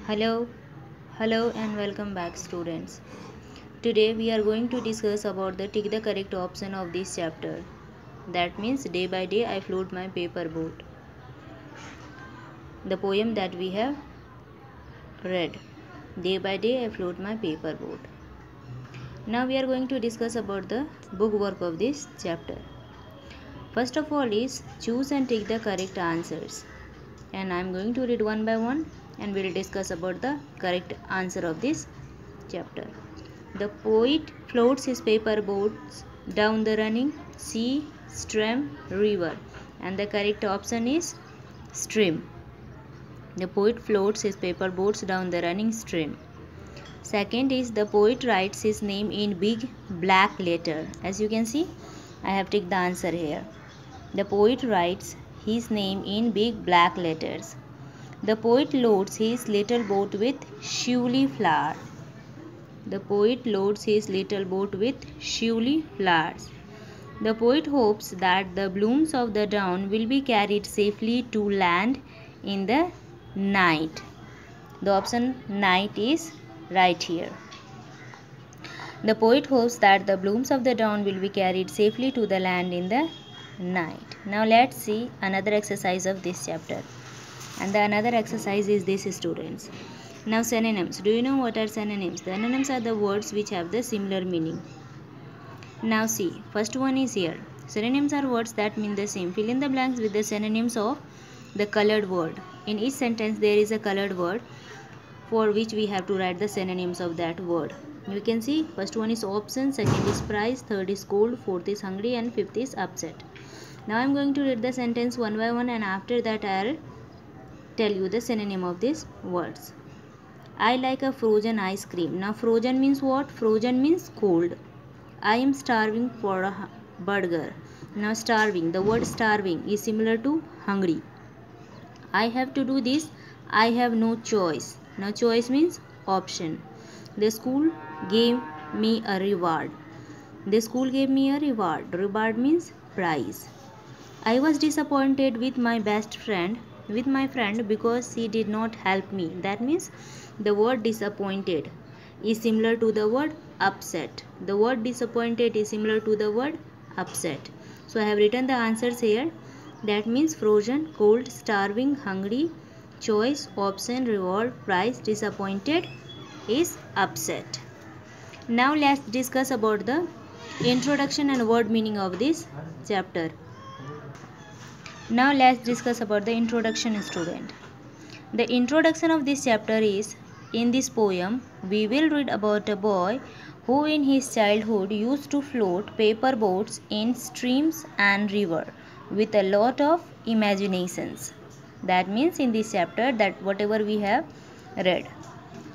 Hello, hello and welcome back students. Today we are going to discuss about the tick the correct option of this chapter. That means day by day I float my paper boat. The poem that we have read. Day by day I float my paper boat. Now we are going to discuss about the book work of this chapter. First of all is choose and tick the correct answers. And I am going to read one by one and we will discuss about the correct answer of this chapter. The poet floats his paper boats down the running sea, stream, river, and the correct option is stream. The poet floats his paper boats down the running stream. Second is the poet writes his name in big black letter. As you can see, I have ticked the answer here. The poet writes his name in big black letters. The poet loads his little boat with shiuli flower. The poet loads his little boat with shiuli flowers. The poet hopes that the blooms of the dawn will be carried safely to land in the night. The option night is right here. The poet hopes that the blooms of the dawn will be carried safely to the land in the night. Now let's see another exercise of this chapter. And the another exercise is this, students. Now synonyms. Do you know what are synonyms? The synonyms are the words which have the similar meaning. Now see, first one is here. Synonyms are words that mean the same. Fill in the blanks with the synonyms of the colored word. In each sentence there is a colored word for which we have to write the synonyms of that word. You can see first one is option, second is price, third is cold, fourth is hungry and fifth is upset. Now I am going to read the sentence one by one and after that I will tell you the synonym of these words. I like a frozen ice cream. Now frozen means what? Frozen means cold. I am starving for a burger. Now starving, the word starving is similar to hungry. I have to do this. I have no choice. Now choice means option. The school gave me a reward. The school gave me a reward. Reward means prize. I was disappointed with my best friend, because he did not help me. That means the word disappointed is similar to the word upset. The word disappointed is similar to the word upset. So I have written the answers here. That means frozen, cold, starving, hungry, choice, option, reward, prize, disappointed is upset. Now let's discuss about the introduction and word meaning of this chapter. Now let's discuss about the introduction, student. The introduction of this chapter is, in this poem, we will read about a boy who in his childhood used to float paper boats in streams and river with a lot of imaginations. That means in this chapter that whatever we have read.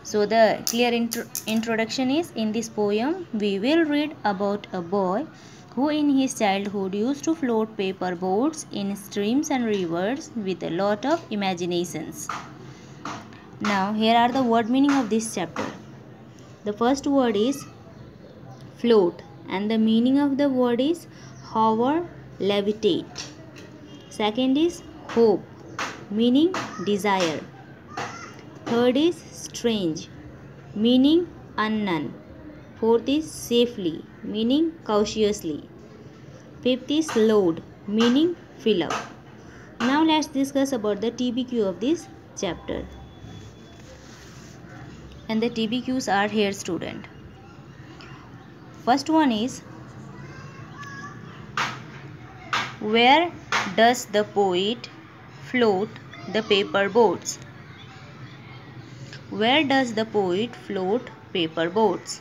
So the clear introduction is, in this poem we will read about a boy who in his childhood used to float paper boats in streams and rivers with a lot of imaginations. Now here are the word meaning of this chapter. The first word is float and the meaning of the word is hover, levitate. Second is hope, meaning desire. Third is strange, meaning unknown. Fourth is safely, meaning cautiously. Fifth is load, meaning fill up. Now let's discuss about the TBQ of this chapter. And the TBQs are here, student. First one is, where does the poet float the paper boats? Where does the poet float paper boats?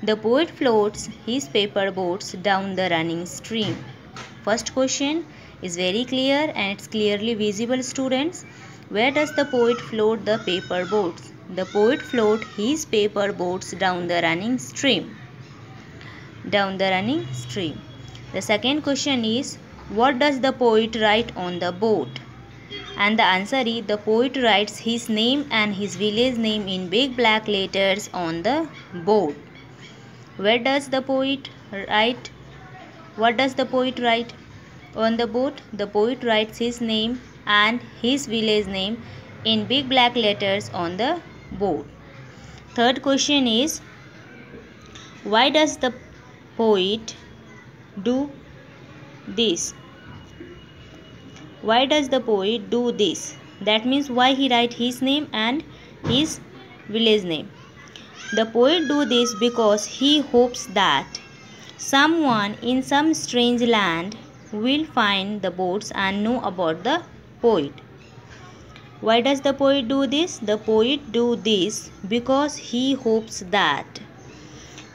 The poet floats his paper boats down the running stream. First question is very clear and it's clearly visible, students. Where does the poet float the paper boats? The poet floats his paper boats down the running stream. Down the running stream. The second question is, what does the poet write on the boat? And the answer is, the poet writes his name and his village name in big black letters on the boat. Where does the poet write? What does the poet write on the boat? The poet writes his name and his village name in big black letters on the board. Third question is, why does the poet do this? Why does the poet do this? That means why he write his name and his village name. The poet do this because he hopes that someone in some strange land will find the boats and know about the poet. Why does the poet do this? The poet do this because he hopes that.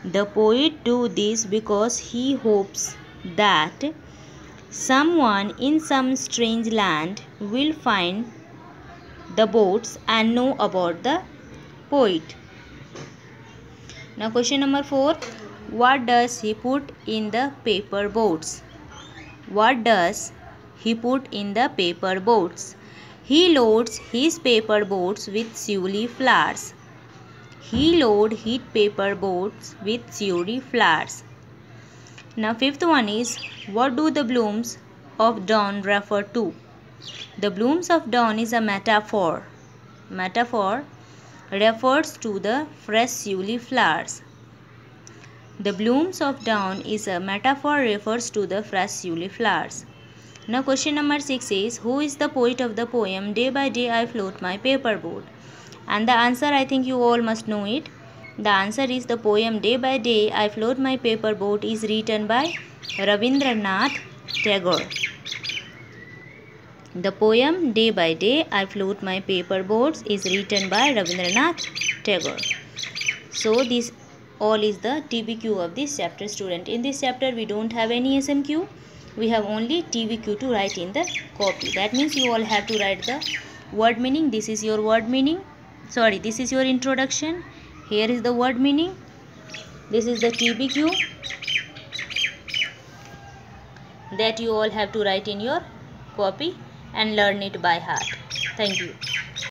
The poet do this because he hopes that someone in some strange land will find the boats and know about the poet. Now question number 4. What does he put in the paper boats? What does he put in the paper boats? He loads his paper boats with surely flowers. He loads his paper boats with surely flowers. Now fifth one is, what do the blooms of dawn refer to? The blooms of dawn is a metaphor. Metaphor refers to the fresh surely flowers. The blooms of dawn is a metaphor refers to the fresh surely flowers. Now question number 6 is, who is the poet of the poem Day by Day I Float My Paper Boat? And the answer, I think you all must know it. The answer is, the poem Day by Day I Float My Paper Boat is written by Rabindranath Tagore. The poem Day by Day I Float My Paper Boats is written by Rabindranath Tagore. So this all is the TBQ of this chapter, student. In this chapter we don't have any SMQ. We have only TBQ to write in the copy. That means you all have to write the word meaning. This is your word meaning. Sorry, this is your introduction. Here is the word meaning. This is the TBQ that you all have to write in your copy and learn it by heart. Thank you.